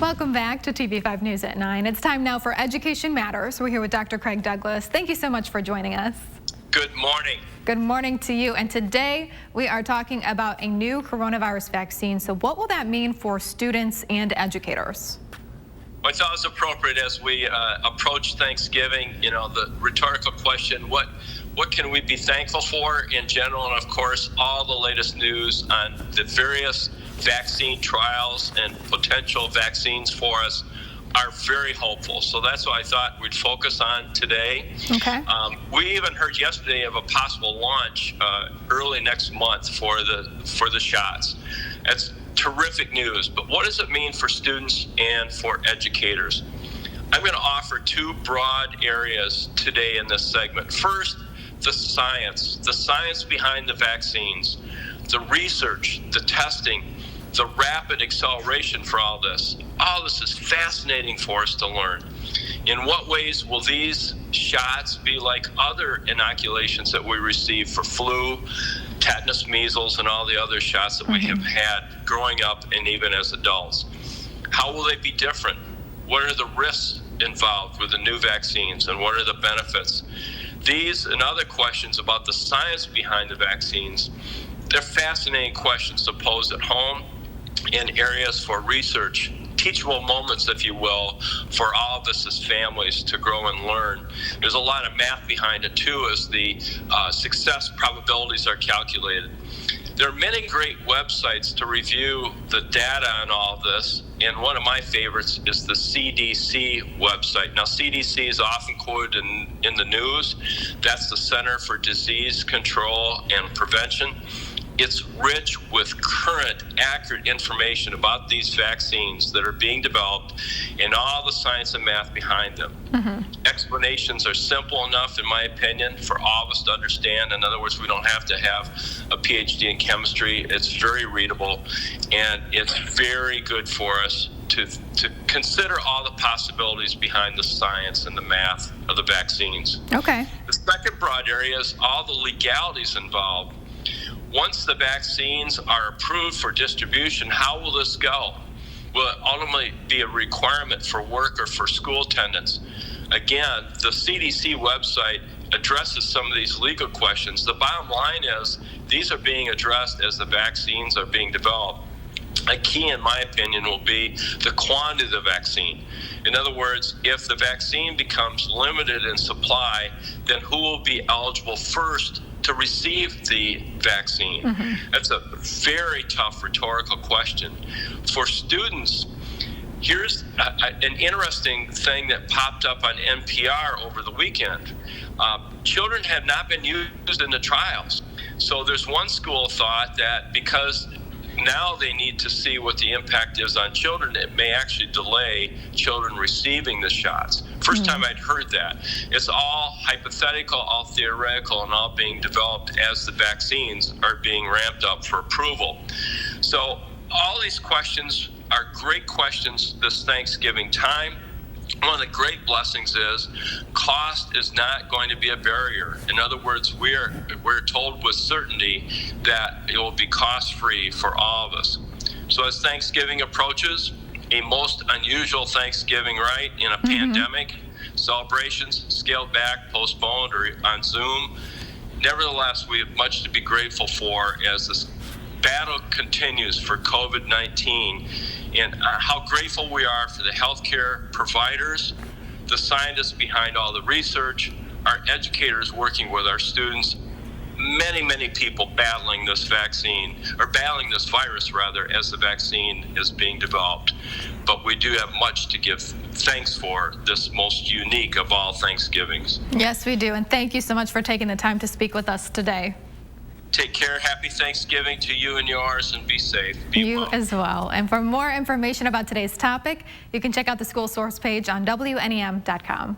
Welcome back to TV5 News at 9. It's time now for Education Matters. We're here with Dr. Craig Douglas. Thank you so much for joining us. Good morning. Good morning to you. And today we are talking about a new coronavirus vaccine. So what will that mean for students and educators? Well, it's always appropriate as we approach Thanksgiving, the rhetorical question, what can we be thankful for in general? And of course, all the latest news on the various vaccine trials and potential vaccines for us are very hopeful. So that's what I thought we'd focus on today. Okay. We even heard yesterday of a possible launch early next month for the shots. That's terrific news. But what does it mean for students and for educators? I'm going to offer two broad areas today in this segment. First, the science behind the vaccines, the research, the testing, the rapid acceleration for all this. All this is fascinating for us to learn. In what ways will these shots be like other inoculations that we receive for flu, tetanus, measles, and all the other shots that we have had growing up and even as adults? How will they be different? What are the risks involved with the new vaccines, and what are the benefits? These and other questions about the science behind the vaccines, they're fascinating questions to pose at home in areas for research, teachable moments, if you will, for all of us as families to grow and learn. There's a lot of math behind it too, as the success probabilities are calculated. There are many great websites to review the data on all of this, and one of my favorites is the CDC website. Now, CDC is often quoted in the news. That's the Center for Disease Control and Prevention. It's rich with current, accurate information about these vaccines that are being developed and all the science and math behind them. Explanations are simple enough, in my opinion, for all of us to understand. In other words, we don't have to have a PhD in chemistry. It's very readable, and it's very good for us to consider all the possibilities behind the science and the math of the vaccines. Okay. The second broad area is all the legalities involved. Once the vaccines are approved for distribution, how will this go? Will it ultimately be a requirement for work or for school attendance? Again, the CDC website addresses some of these legal questions. The bottom line is these are being addressed as the vaccines are being developed. A key, in my opinion, will be the quantity of the vaccine. In other words, if the vaccine becomes limited in supply, then who will be eligible first to receive the vaccine? That's a very tough rhetorical question. For students, here's an interesting thing that popped up on NPR over the weekend. Children have not been used in the trials. So there's one school of thought that because now they need to see what the impact is on children, it may actually delay children receiving the shots. First time I'd heard that. It's all hypothetical, all theoretical, and all being developed as the vaccines are being ramped up for approval. So all these questions are great questions this Thanksgiving time. One of the great blessings is cost is not going to be a barrier. In other words, we're told with certainty that it will be cost-free for all of us. So as Thanksgiving approaches, a most unusual Thanksgiving, right, in a pandemic, celebrations scaled back, postponed, or on Zoom. Nevertheless, we have much to be grateful for as this battle continues for COVID-19, and how grateful we are for the healthcare providers, the scientists behind all the research, our educators working with our students, many people battling this vaccine, or battling this virus rather, as the vaccine is being developed. But we do have much to give thanks for this most unique of all Thanksgivings. Yes, we do, and thank you so much for taking the time to speak with us today. Take care. Happy Thanksgiving to you and yours, and be safe. Be well. You as well. And for more information about today's topic, you can check out the school source page on WNEM.com.